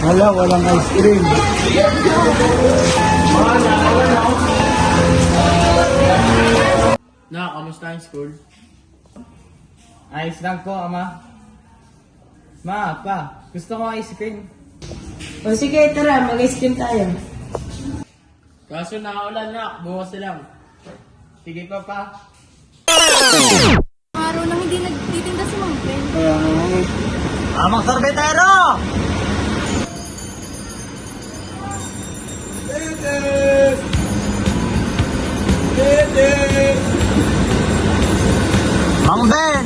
Hala, walang ice cream. Na, kamusta ang school? Ayos lang po, ama. Ma, pa, gusto ko ice cream. O sige, tara, mag-ice cream tayo. Kaso nakaulan na, bukas na lang. Sige pa, pa. Araw nang hindi nagtitinda si Mang Ben. Amang sorbetero! Mang Ben!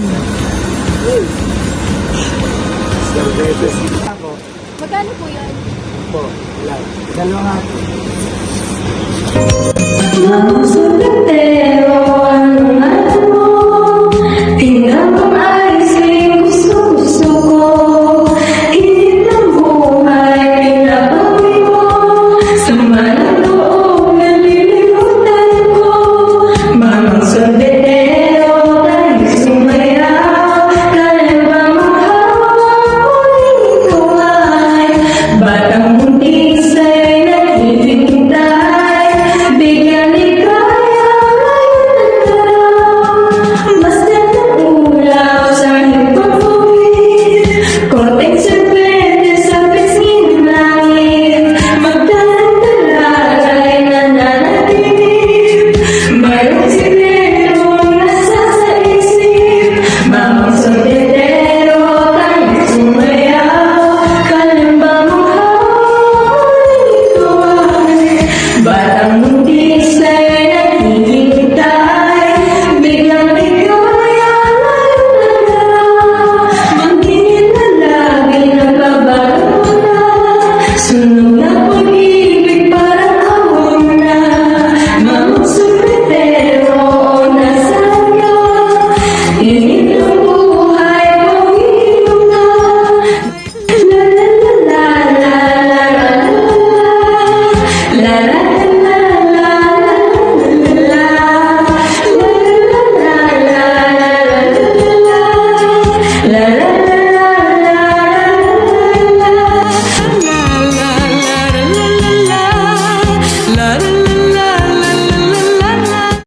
Magkano po yan? Dalawa nga.